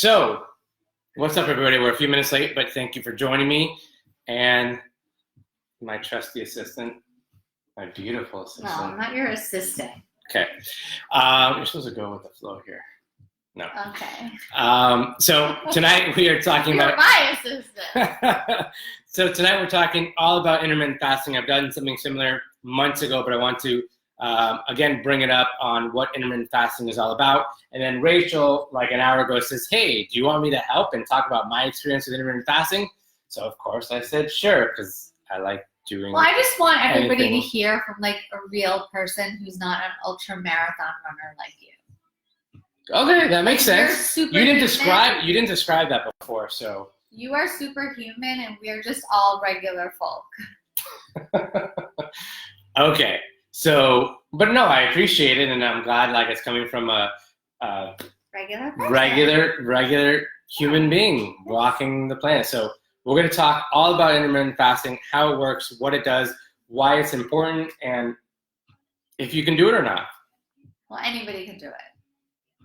So, what's up, everybody? We're a few minutes late, but thank you for joining me. And my trusty assistant, my beautiful assistant. No, I'm not your assistant. Okay. You're supposed to go with the flow here. No. Okay. So tonight we are talking You're about my assistant. So tonight we're talking all about intermittent fasting. I've done something similar months ago, but I want to again bring it up on what intermittent fasting is all about. And then Rachel, like an hour ago, says, "Hey, do you want me to help and talk about my experience with intermittent fasting?" So of course I said sure, because I like doing. Well, I just want everybody anything. to hear from like a real person who's not an ultra marathon runner like you. Okay, that makes You're sense. You didn't describe that before, so. You are superhuman, and we are just all regular folk. Okay, so, but no, I appreciate it, and I'm glad like it's coming from a regular human being walking the planet. So we're going to talk all about intermittent fasting, how it works, what it does, why it's important, and if you can do it or not. Well, anybody can do it.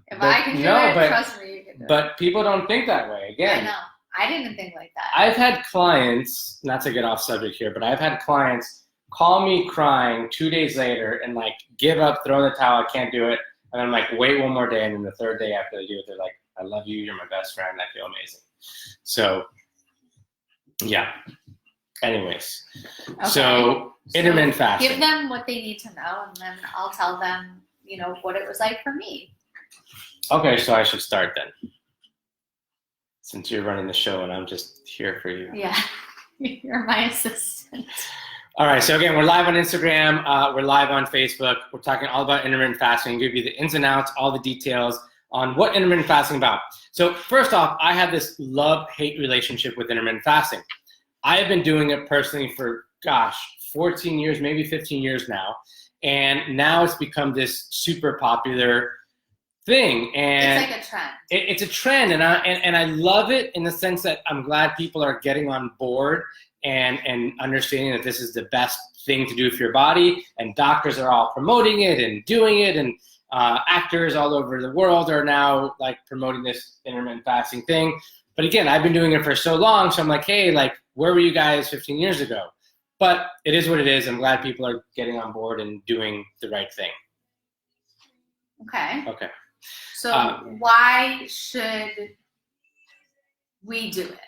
If I can do it, trust me, you can do it. But people don't think that way. Again, I know. I didn't think like that. I've had clients, not to get off subject here, but I've had clients call me crying 2 days later and like give up, throw in the towel, I can't do it. And I'm like, wait one more day. And then the third day after they do it, they're like, I love you, you're my best friend, I feel amazing. So, yeah. Anyways, Okay. so intermittent fasting. Give them what they need to know, and then I'll tell them, you know, what it was like for me. Okay, so I should start then, since you're running the show and I'm just here for you. Yeah, you're my assistant. All right, so again, we're live on Instagram, we're live on Facebook. We're talking all about intermittent fasting, give you the ins and outs, all the details on what intermittent fasting is about. So first off, I have this love-hate relationship with intermittent fasting. I have been doing it personally for, 14 years, maybe 15 years now. And now it's become this super popular thing. And it's like a trend. It's a trend, and I love it in the sense that I'm glad people are getting on board and understanding that this is the best thing to do for your body, and doctors are all promoting it and doing it, and actors all over the world are now like promoting this intermittent fasting thing. But again, I've been doing it for so long, so I'm like, hey, like, where were you guys 15 years ago? But it is what it is. I'm glad people are getting on board and doing the right thing. Okay. So why should we do it?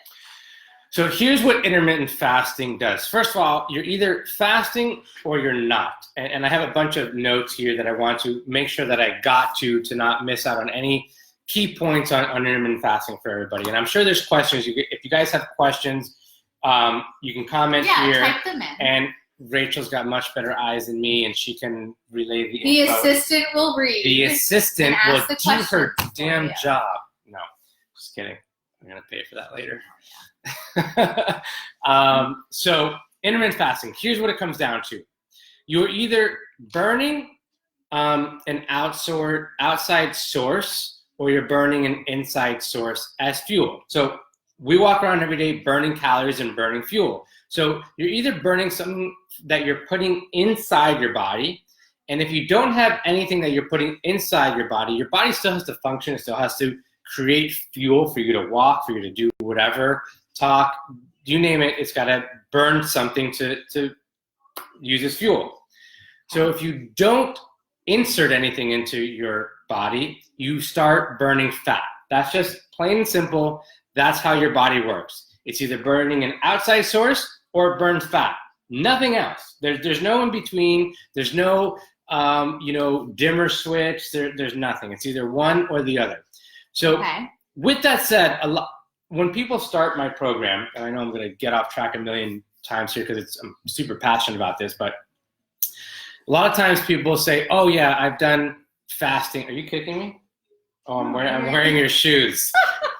So here's what intermittent fasting does. First of all, you're either fasting or you're not. And I have a bunch of notes here that I want to make sure that I got to not miss out on any key points on intermittent fasting for everybody. And I'm sure there's questions. If you guys have questions, you can comment here. Type them in. And Rachel's got much better eyes than me, and she can relay the The info. assistant will read. The assistant will do her damn you. job. No, just kidding. I'm going to pay for that later. So intermittent fasting, here's what it comes down to. You're either burning an outside source, or you're burning an inside source as fuel. So we walk around every day burning calories and burning fuel. So you're either burning something that you're putting inside your body, and if you don't have anything that you're putting inside your body still has to function, it still has to create fuel for you to walk, for you to do whatever, talk, you name it, it's got to burn something to use as fuel. So if you don't insert anything into your body, you start burning fat. That's just plain and simple. That's how your body works. It's either burning an outside source or it burns fat. Nothing else. There's no in between. There's no dimmer switch. There's nothing. It's either one or the other. So with that said, when people start my program, and I know I'm going to get off track a million times here because I'm super passionate about this, but a lot of times people say, "Oh yeah, I've done fasting." Are you kicking me? Oh, I'm wearing your shoes.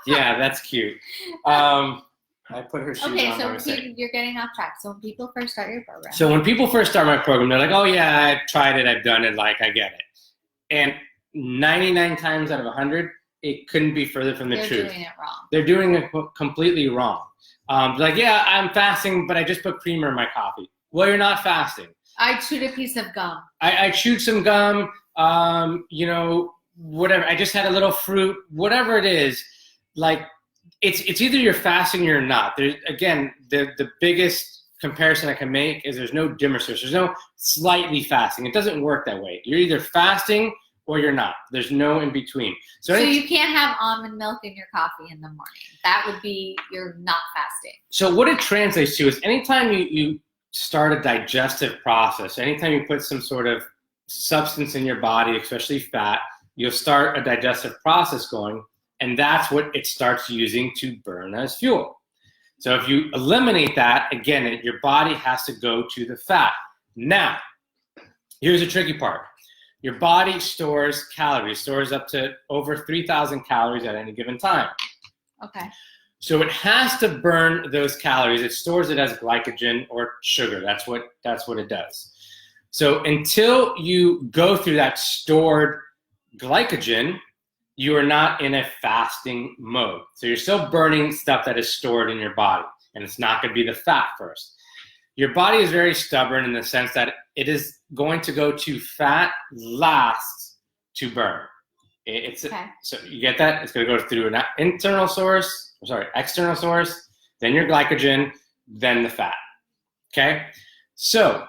Yeah, that's cute. I put her shoes on. Okay, so you're getting off track. So when people first start your program. So when people first start my program, they're like, "Oh yeah, I've tried it, I've done it, like I get it." And 99 times out of 100, it couldn't be further from the truth. They're doing it wrong. They're doing it completely wrong. Like, yeah, I'm fasting, but I just put creamer in my coffee. Well, you're not fasting. I chewed a piece of gum. I chewed some gum, whatever. I just had a little fruit, whatever it is. like it's either you're fasting or you're not. There's, again, the biggest comparison I can make is there's no dimmer switch. There's no slightly fasting. It doesn't work that way. You're either fasting or you're not. There's no in between. So you can't have almond milk in your coffee in the morning. That would be you're not fasting. So what it translates to is anytime you start a digestive process, anytime you put some sort of substance in your body, especially fat, you'll start a digestive process going, and that's what it starts using to burn as fuel. So if you eliminate that, again, your body has to go to the fat. Now, here's the tricky part. Your body stores calories, stores up to over 3,000 calories at any given time. Okay. So it has to burn those calories. It stores it as glycogen or sugar. That's what it does. So until you go through that stored glycogen, you are not in a fasting mode. So you're still burning stuff that is stored in your body, and it's not going to be the fat first. Your body is very stubborn in the sense that it is going to go to fat last to burn. So you get that? It's going to go through an external source, then your glycogen, then the fat. Okay? So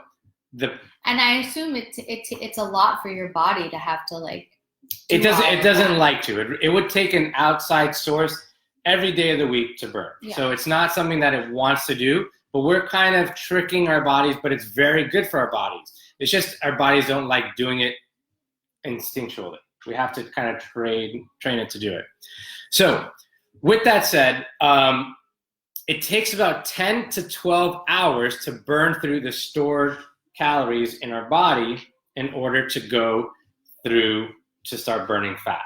and I assume it's a lot for your body to have to like. It doesn't like to. It would take an outside source every day of the week to burn. Yeah. So it's not something that it wants to do, but we're kind of tricking our bodies, but it's very good for our bodies. It's just our bodies don't like doing it instinctually. We have to kind of train it to do it. So with that said, it takes about 10 to 12 hours to burn through the stored calories in our body in order to go through to start burning fat.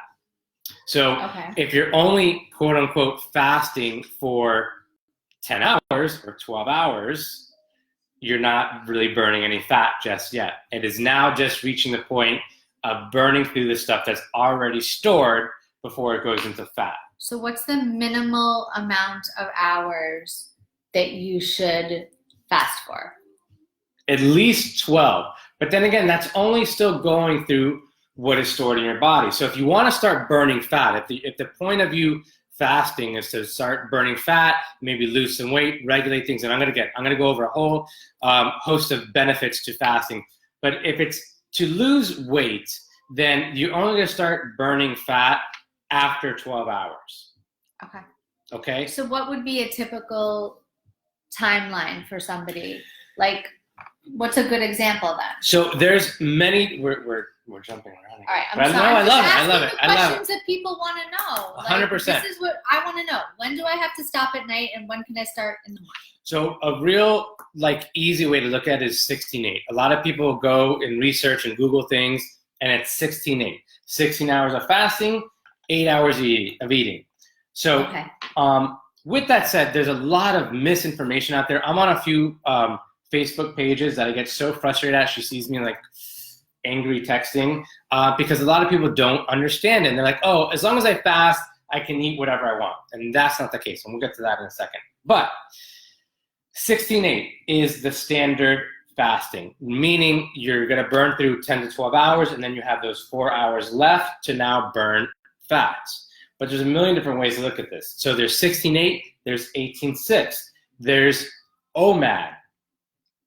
So if you're only quote unquote fasting for 10 hours or 12 hours, you're not really burning any fat just yet. It is now just reaching the point of burning through the stuff that's already stored before it goes into fat. So what's the minimal amount of hours that you should fast for? At least 12. But then again, that's only still going through what is stored in your body. So if you want to start burning fat, if the point of you fasting is to start burning fat, maybe lose some weight, regulate things, and I'm going to go over a whole host of benefits to fasting. But if it's to lose weight, then you're only going to start burning fat after 12 hours. Okay. So what would be a typical timeline for somebody? Like, what's a good example then? So there's many. We're jumping around. All right, I'm sorry. I love it. Questions that people want to know. 100%. This is what I want to know. When do I have to stop at night, and when can I start in the morning? So a real easy way to look at it is 16/8. A lot of people go and research and Google things, and it's 16/8. 16 hours of fasting, 8 hours of eating. So with that said, there's a lot of misinformation out there. I'm on a few Facebook pages that I get so frustrated at. She sees me angry texting because a lot of people don't understand it. And they're like, oh, as long as I fast, I can eat whatever I want. And that's not the case. And we'll get to that in a second. But 16/8 is the standard fasting, meaning you're going to burn through 10 to 12 hours, and then you have those 4 hours left to now burn fats. But there's a million different ways to look at this. So there's 16/8, there's 18/6, there's OMAD.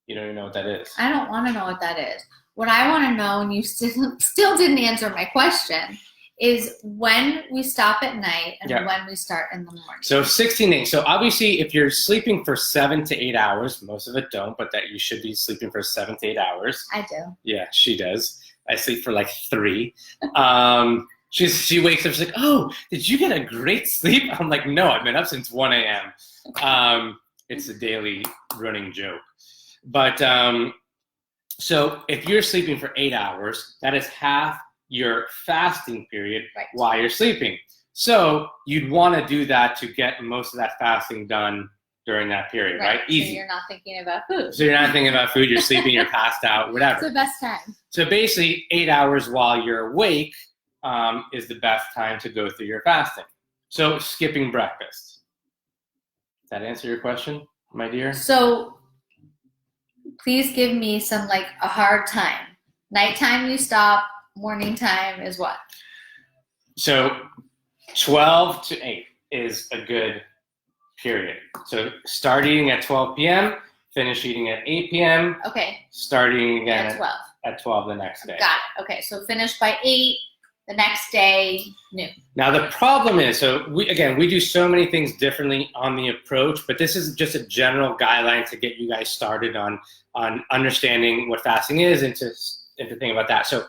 You don't even know what that is. I don't want to know what that is. What I want to know, and you still didn't answer my question, is when we stop at night and when we start in the morning. So 16/8. So obviously, if you're sleeping for 7 to 8 hours, most of it don't, but that you should be sleeping for 7 to 8 hours. I do. Yeah, she does. I sleep for 3. She wakes up, she's like, oh, did you get a great sleep? I'm like, no, I've been up since 1 a.m. It's a daily running joke. But so if you're sleeping for 8 hours, that is half your fasting period while you're sleeping. So you'd want to do that to get most of that fasting done during that period, right? Easy. So you're not thinking about food. So you're not thinking about food, you're sleeping, you're passed out, whatever. It's the best time. So basically 8 hours while you're awake is the best time to go through your fasting. So skipping breakfast. Does that answer your question, my dear? So please give me some a hard time. Nighttime you stop, morning time is what? So 12 to 8 is a good period. So start eating at 12 p.m., finish eating at 8 p.m. Okay. Starting again At 12. At 12 the next day. Got it. Okay, so finish by 8, the next day, noon. Now the problem is, so we do so many things differently on the approach, but this is just a general guideline to get you guys started on understanding what fasting is and to think about that. So,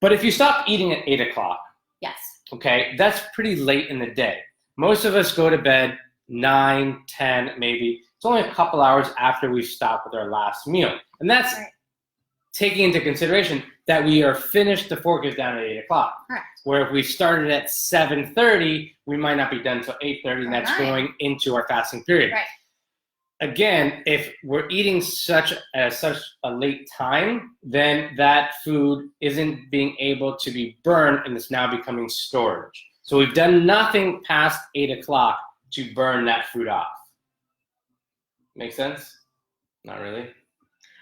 but if you stop eating at 8 o'clock, yes. Okay, that's pretty late in the day. Most of us go to bed 9, 10, maybe. It's only a couple hours after we've stopped with our last meal. And that's right. Taking into consideration that we are finished, the fork is down at 8 o'clock. Correct. Where if we started at 7:30, we might not be done until 8:30, and that's going into our fasting period. Right. Again, if we're eating such a late time, then that food isn't being able to be burned, and it's now becoming storage. So we've done nothing past 8 o'clock to burn that food off. Make sense? Not really.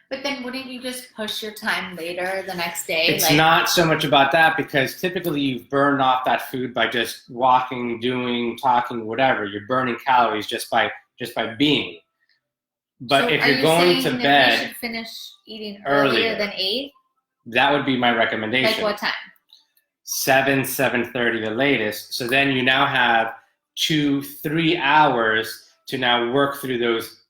But then wouldn't you just push your time later the next day? It's not so much about that, because typically you've burned off that food by just walking, doing, talking, whatever. You're burning calories just by being. But so if you're going to bed, we should finish eating earlier than 8? That would be my recommendation. Like what time? 7:30 the latest. So then you now have 2-3 hours to now work through those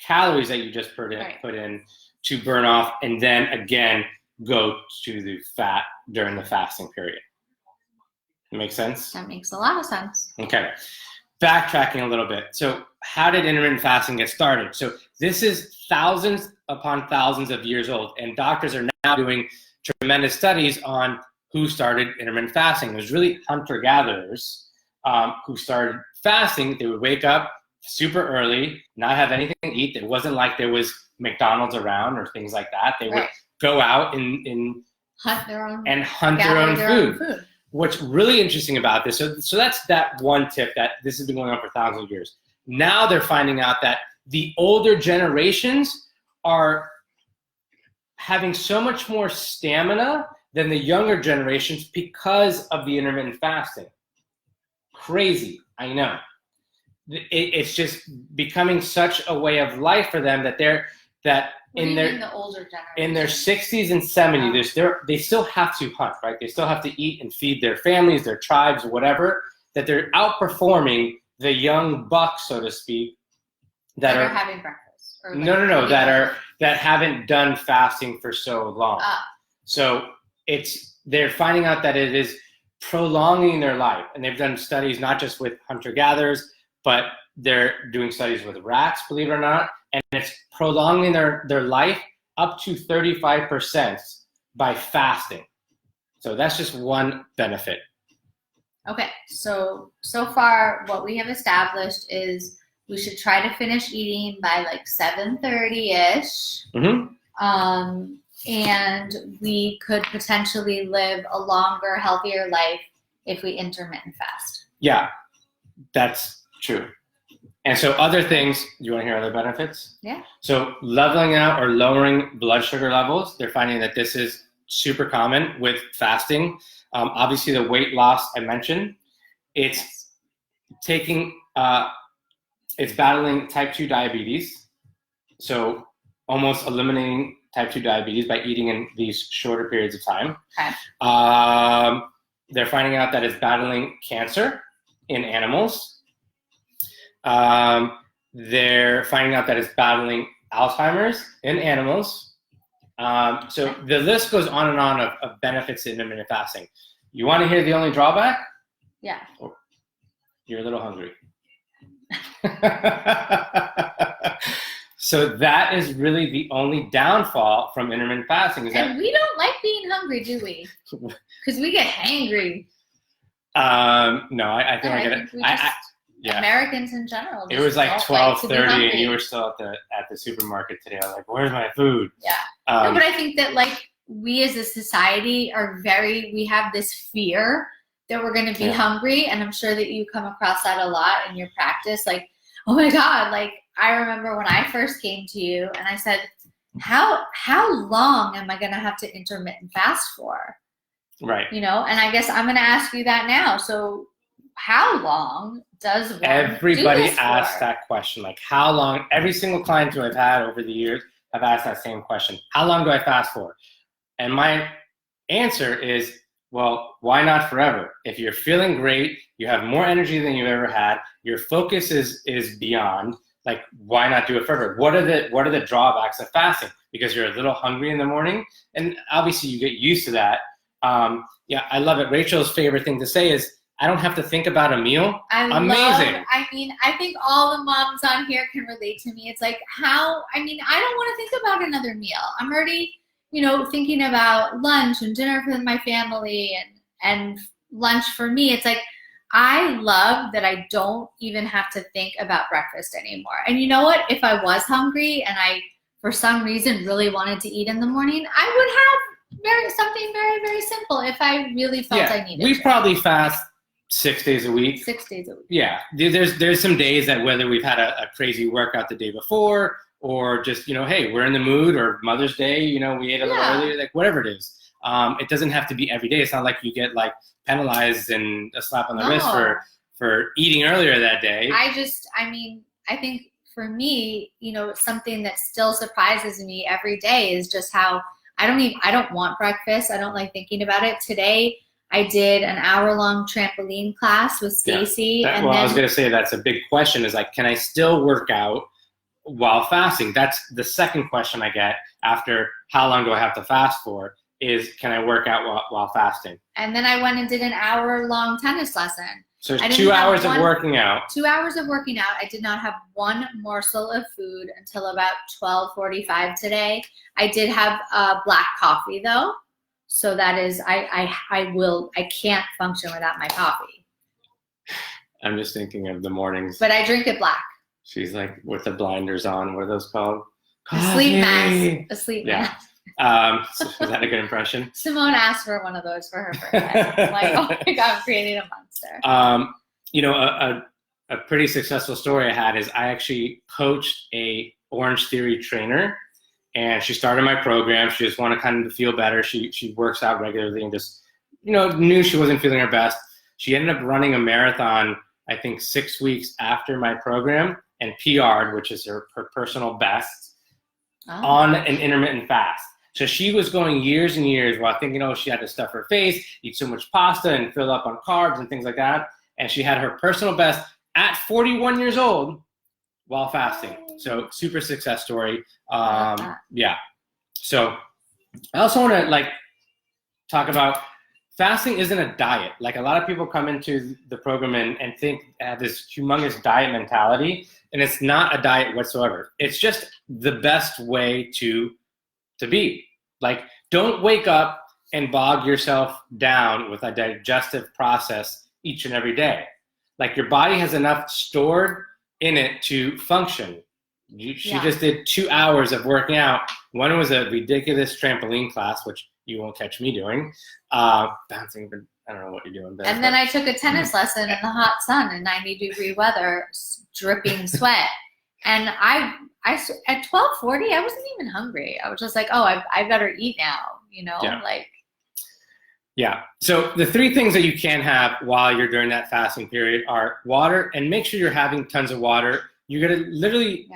calories that you just put in to burn off, and then again go to the fat during the fasting period. Make sense? That makes a lot of sense. Okay. Backtracking a little bit. So how did intermittent fasting get started? So this is thousands upon thousands of years old, and doctors are now doing tremendous studies on who started intermittent fasting. It was really hunter-gatherers who started fasting. They would wake up super early, not have anything to eat. It wasn't like there was McDonald's around or things like that. They would go out and hunt their own food. What's really interesting about this, so that's that one tip, that this has been going on for thousands of years. Now they're finding out that the older generations are having so much more stamina than the younger generations because of the intermittent fasting. Crazy, I know. It's just becoming such a way of life for them that in their older in their 60s and 70s, they still have to hunt, right? They still have to eat and feed their families, their tribes, whatever. That they're outperforming the young bucks, so to speak, that are having breakfast. Or that haven't done fasting for so long. So they're finding out that it is prolonging their life, and they've done studies not just with hunter-gatherers, but they're doing studies with rats, believe it or not, and it's prolonging their life up to 35% by fasting. So that's just one benefit. Okay, so far what we have established is we should try to finish eating by like 7:30-ish. Mm-hmm. And we could potentially live a longer, healthier life if we intermittent fast. Yeah, that's true. And so other things, do you want to hear other benefits? Yeah. So leveling out or lowering blood sugar levels, they're finding that this is super common with fasting. Obviously the weight loss I mentioned, it's battling type 2 diabetes. So almost eliminating type 2 diabetes by eating in these shorter periods of time. Okay. They're finding out that it's battling cancer in animals. They're finding out that it's battling Alzheimer's in animals. So the list goes on and on of benefits to intermittent fasting. You want to hear the only drawback? Yeah. Oh, you're a little hungry. So that is really the only downfall from intermittent fasting. And we don't like being hungry, do we? Because we get hangry. No, I think I get it. Americans in general. It was like 12:30, and you were still at the supermarket today. I was like, "Where's my food?" Yeah. No, but I think that we as a society we have this fear that we're going to be hungry, and I'm sure that you come across that a lot in your practice. Like, oh my God! I remember when I first came to you, and I said, "How long am I going to have to intermittent fast for?" Right. And I guess I'm going to ask you that now. So, how long does one Everybody do this asks for? that question, like how long? Every single client who I've had over the years have asked that same question. How long do I fast for? And my answer is, well, why not forever? If you're feeling great, you have more energy than you've ever had, your focus is beyond, like, why not do it forever? What are the drawbacks of fasting? Because you're a little hungry in the morning, and obviously you get used to that. Yeah, I love it. Rachel's favorite thing to say is, I don't have to think about a meal. Amazing. I think all the moms on here can relate to me. It's like I don't want to think about another meal. I'm already, thinking about lunch and dinner for my family and lunch for me. It's like, I love that I don't even have to think about breakfast anymore. And you know what? If I was hungry and I, for some reason, really wanted to eat in the morning, I would have something very, very simple if I really felt I needed we to. probably fast 6 days a week. 6 days a week. Yeah, there's some days that whether we've had a crazy workout the day before, or just, hey, we're in the mood, or Mother's Day, we ate a little earlier, like whatever it is. It doesn't have to be every day. It's not like you get like penalized and a slap on the wrist for eating earlier that day. I think for me, something that still surprises me every day is just how I don't want breakfast. I don't like thinking about it. Today, I did an hour-long trampoline class with Stacy. I was going to say, that's a big question, is like, can I still work out while fasting? That's the second question I get after how long do I have to fast for, is can I work out while fasting? And then I went and did an hour-long tennis lesson. So 2 hours of working out. 2 hours of working out. I did not have one morsel of food until about 12:45 today. I did have black coffee though. So that is, I can't function without my coffee. I'm just thinking of the mornings. But I drink it black. She's like with the blinders on. What are those called? A sleep mask. A sleep mask. So is that a good impression? Simone asked for one of those for her birthday. I'm like, oh my God, I'm creating a monster. A pretty successful story I had is I actually coached a Orange Theory trainer, and she started my program. She just wanted kind of to feel better. She works out regularly and just, knew she wasn't feeling her best. She ended up running a marathon, I think 6 weeks after my program, and PR'd, which is her personal best, on an intermittent fast. So she was going years and years while thinking, she had to stuff her face, eat so much pasta and fill up on carbs and things like that. And she had her personal best at 41 years old while fasting. So super success story. Yeah. So I also want to talk about, fasting isn't a diet. Like, a lot of people come into the program and think this humongous diet mentality, and it's not a diet whatsoever. It's just the best way to be. Like, don't wake up and bog yourself down with a digestive process each and every day. Like, your body has enough stored in it to function. She just did 2 hours of working out. One was a ridiculous trampoline class, which you won't catch me doing. Bouncing, but I don't know what you're doing there. And then I took a tennis lesson in the hot sun in 90-degree weather, dripping sweat. And I at 12:40, I wasn't even hungry. I was just like, oh, I better eat now, Yeah. So the 3 things that you can have while you're during that fasting period are water, and make sure you're having tons of water. You're going to literally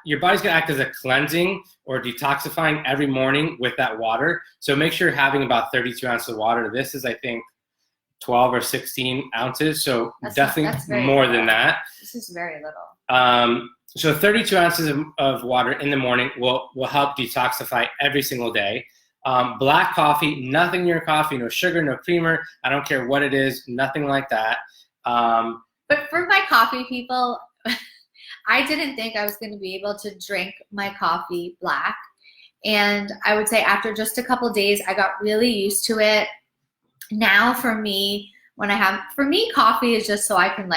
your body's going to act as a cleansing or detoxifying every morning with that water. So make sure you're having about 32 ounces of water. This is, I think, 12 or 16 ounces. So that's more than that. This is very little. So 32 ounces of water in the morning will help detoxify every single day. Black coffee, nothing in your coffee, no sugar, no creamer. I don't care what it is, nothing like that. But for my coffee people, I didn't think I was going to be able to drink my coffee black. And I would say after just a couple days, I got really used to it. Now for me, coffee is just so I can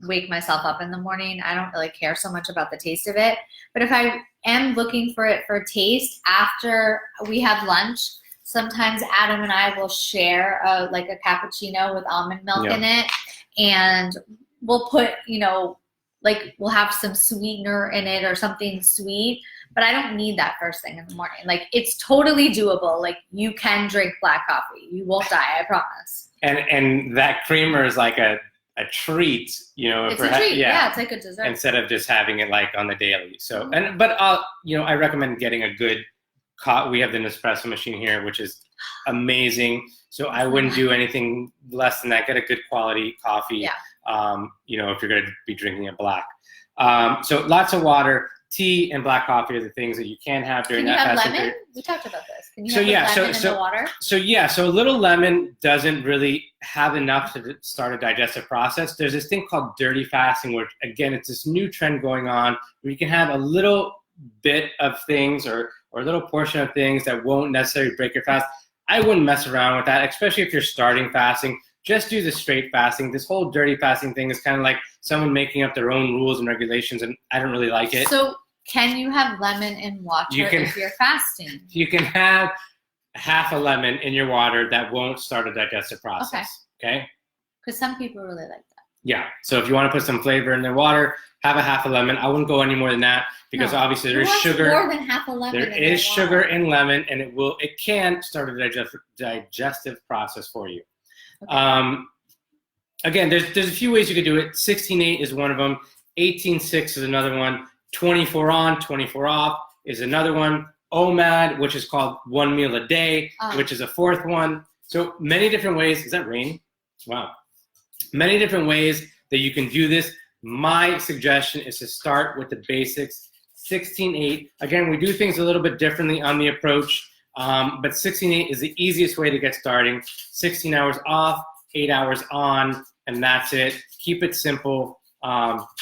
wake myself up in the morning. I don't really care so much about the taste of it. But if I am looking for it for taste after we have lunch, sometimes Adam and I will share a cappuccino with almond milk in it. And we'll put, we'll have some sweetener in it or something sweet. But I don't need that first thing in the morning. It's totally doable. You can drink black coffee. You won't die, I promise. And that creamer is like a treat, you know. It's a treat. Yeah, it's like a dessert. Instead of just having it like on the daily. So, you know, I recommend getting a good we have the Nespresso machine here, which is amazing. So I wouldn't do anything less than that. Get a good quality coffee. Yeah. You know, if you're going to be drinking it black. So lots of water. Tea and black coffee are the things that you can have during that fasting. Can you have lemon? We talked about this. Can you have lemon in the water? So a little lemon doesn't really have enough to start a digestive process. There's this thing called dirty fasting, which again, it's this new trend going on where you can have a little bit of things or a little portion of things that won't necessarily break your fast. I wouldn't mess around with that, especially if you're starting fasting. Just do the straight fasting. This whole dirty fasting thing is kind of like someone making up their own rules and regulations, and I don't really like it. So can you have lemon in water if you're fasting? You can have half a lemon in your water. That won't start a digestive process. Okay? Because some people really like that. Yeah. So if you want to put some flavor in their water, have a half a lemon. I wouldn't go any more than that because obviously there's sugar. More than half a lemon. There is sugar in lemon, and it can start a digestive process for you. Okay. Again, there's a few ways you could do it. 16-8 is one of them. 18-6 is another one. 24 on, 24 off is another one. OMAD, which is called 1 meal a day, which is a fourth one. So many different ways. Is that rain? Wow. Many different ways that you can do this. My suggestion is to start with the basics. 16-8. Again, we do things a little bit differently on the approach. But 16-8 is the easiest way to get starting. 16 hours off, 8 hours on, and that's it. Keep it simple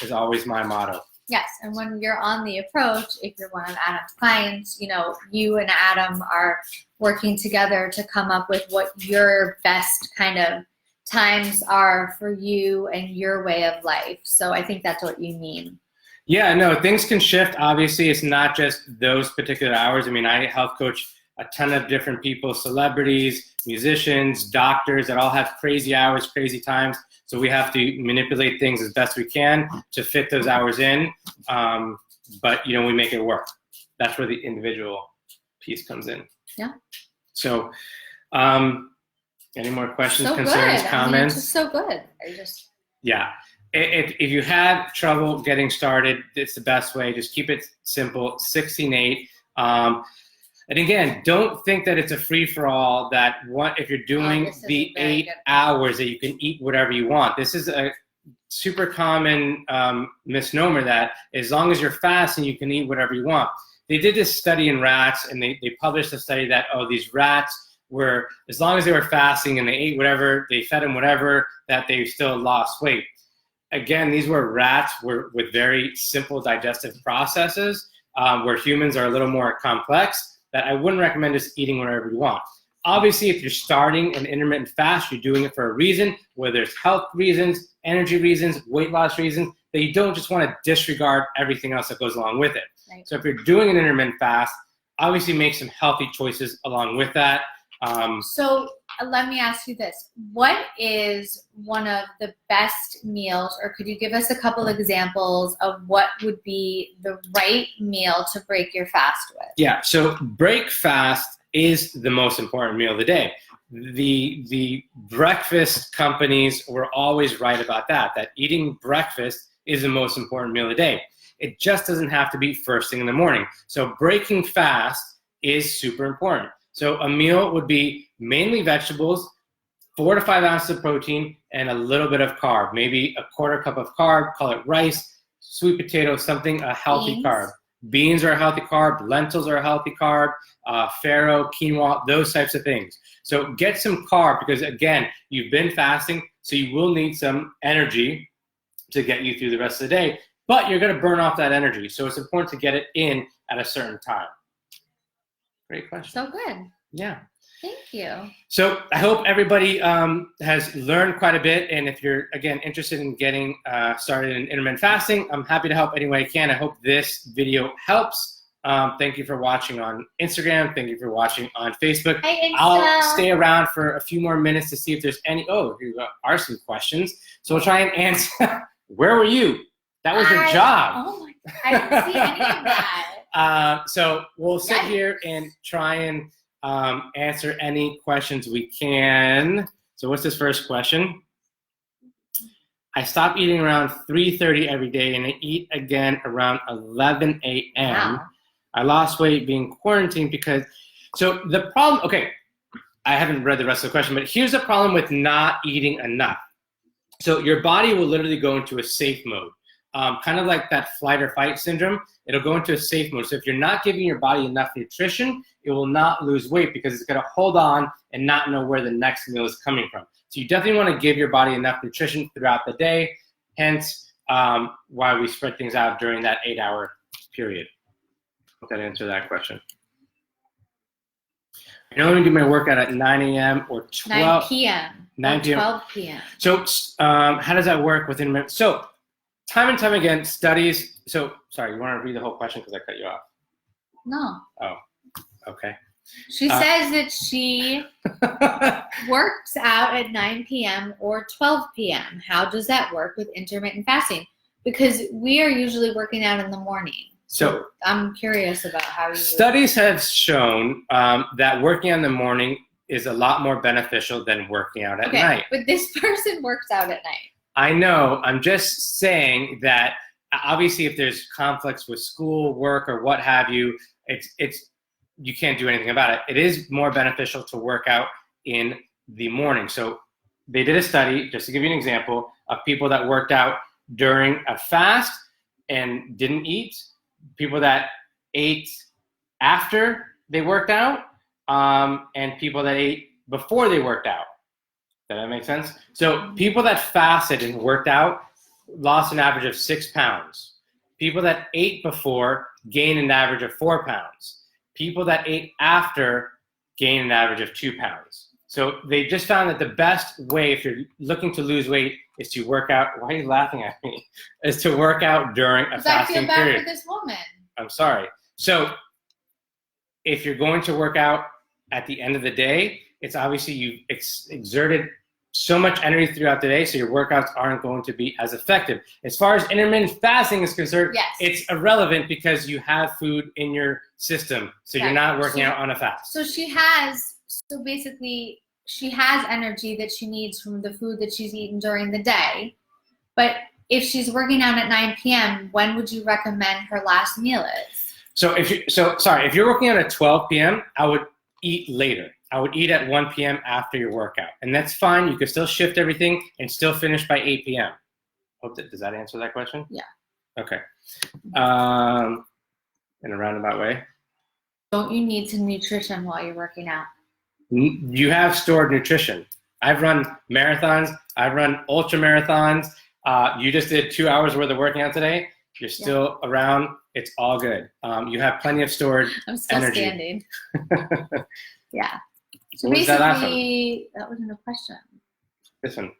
is always my motto. Yes, and when you're on the approach, if you're one of Adam's clients, you know, you and Adam are working together to come up with what your best kind of times are for you and your way of life. So I think that's what you mean. Yeah, no, things can shift. Obviously, it's not just those particular hours. I mean, I health coach a ton of different people, celebrities, musicians, doctors that all have crazy hours, crazy times. So we have to manipulate things as best we can to fit those hours in. But, you know, we make it work. That's where the individual piece comes in. Yeah. So any more questions, concerns, comments? I mean, it's just so good. Yeah. If you have trouble getting started, it's the best way. Just keep it simple, 16-8. And again, don't think that it's a free-for-all, that if you're doing the 8 hours that you can eat whatever you want. This is a super common misnomer that as long as you're fasting, you can eat whatever you want. They did this study in rats, and they published a study that, these rats were, as long as they were fasting and they ate whatever, they fed them whatever, that they still lost weight. Again, these were rats with very simple digestive processes, where humans are a little more complex. That I wouldn't recommend just eating whatever you want. Obviously, if you're starting an intermittent fast, you're doing it for a reason, whether it's health reasons, energy reasons, weight loss reasons, that you don't just want to disregard everything else that goes along with it. Right. So if you're doing an intermittent fast, obviously make some healthy choices along with that. So let me ask you this. What is one of the best meals, or could you give us a couple examples of what would be the right meal to break your fast with? Yeah, so break fast is the most important meal of the day. The breakfast companies were always right about that eating breakfast is the most important meal of the day. It just doesn't have to be first thing in the morning. So breaking fast is super important. So a meal would be mainly vegetables, 4 to 5 ounces of protein, and a little bit of carb, maybe a quarter cup of carb, call it rice, sweet potato, something, a healthy carb. Beans are a healthy carb, lentils are a healthy carb, farro, quinoa, those types of things. So get some carb because, again, you've been fasting, so you will need some energy to get you through the rest of the day, but you're going to burn off that energy. So it's important to get it in at a certain time. Great question. So good. Yeah. Thank you. So I hope everybody has learned quite a bit. And if you're, again, interested in getting started in intermittent fasting, I'm happy to help any way I can. I hope this video helps. Thank you for watching on Instagram. Thank you for watching on Facebook. Hey, I'll stay around for a few more minutes to see if there's any, here are some questions. So we'll try and answer. Where were you? That was your job. Oh my God. I didn't see any of that. So we'll sit here and try and answer any questions we can. So what's this first question? I stop eating around 3:30 every day, and I eat again around 11 a.m. Wow. I lost weight being quarantined because, so the problem, okay, I haven't read the rest of the question, but here's the problem with not eating enough. So your body will literally go into a safe mode, kind of like that flight or fight syndrome. It'll go into a safe mode. So if you're not giving your body enough nutrition, it will not lose weight because it's going to hold on and not know where the next meal is coming from. So you definitely want to give your body enough nutrition throughout the day, hence why we spread things out during that 8-hour period. Hope that answered that question. I only do my workout at 9 a.m. or 12 9 p.m. 9 p.m. 12 p.m. So how does that work within? So time and time again, studies. So sorry, you want to read the whole question because I cut you off? No. Oh, okay. She says that she works out at 9 p.m. or 12 p.m. How does that work with intermittent fasting? Because we are usually working out in the morning. So I'm curious about how you. Studies have shown that working out in the morning is a lot more beneficial than working out at night. But this person works out at night. I know. I'm just saying that obviously if there's conflicts with school, work, or what have you, it's you can't do anything about it. It is more beneficial to work out in the morning. So they did a study, just to give you an example, of people that worked out during a fast and didn't eat, people that ate after they worked out, and people that ate before they worked out. Does that make sense? So people that fasted and worked out lost an average of 6 pounds. People that ate before gained an average of 4 pounds. People that ate after gained an average of 2 pounds. So they just found that the best way, if you're looking to lose weight, is to work out. Why are you laughing at me? Is to work out during a fasting period. I feel bad for this woman. I'm sorry. So if you're going to work out at the end of the day, it's obviously you've exerted so much energy throughout the day, so your workouts aren't going to be as effective. As far as intermittent fasting is concerned, yes, it's irrelevant because you have food in your system, so you're not working out on a fast. So basically she has energy that she needs from the food that she's eaten during the day. But if she's working out at 9 p.m., when would you recommend her last meal is? So if you're working out at 12 p.m., I would eat later. I would eat at 1 p.m. after your workout. And that's fine. You can still shift everything and still finish by 8 p.m. Does that answer that question? Yeah. Okay. In a roundabout way. Don't you need some nutrition while you're working out? You have stored nutrition. I've run marathons. I've run ultra marathons. You just did 2 hours worth of working out today. You're still around. It's all good. You have plenty of stored energy. I'm still standing. Yeah. So what basically, that wasn't a question. This one.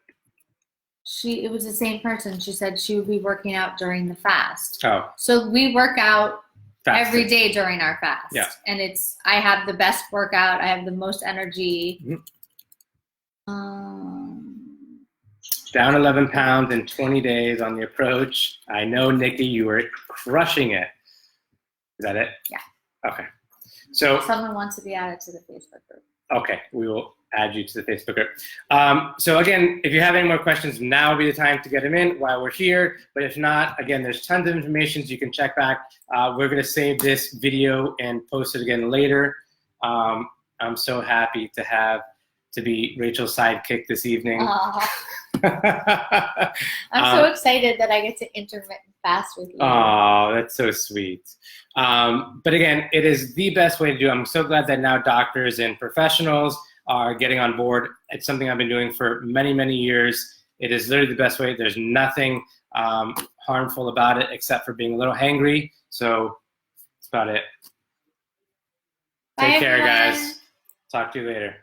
It was the same person. She said she would be working out during the fast. Oh. So we work out every Fasting. day during our fast. Yeah. And I have the best workout. I have the most energy. Down 11 pounds in 20 days on the approach. I know, Nikki, you were crushing it. Is that it? Yeah. Okay. So someone wants to be added to the Facebook group. Okay, we will add you to the Facebook group. So again, if you have any more questions, now would be the time to get them in while we're here. But if not, again, there's tons of information so you can check back. We're going to save this video and post it again later. I'm so happy to be Rachel's sidekick this evening. I'm so excited that I get to intermittent fast with you. Oh, that's so sweet. But again, it is the best way to do it. I'm so glad that now doctors and professionals are getting on board. It's something I've been doing for many, many years. It is literally the best way. There's nothing harmful about it except for being a little hangry. So that's about it. Take care, guys. Talk to you later.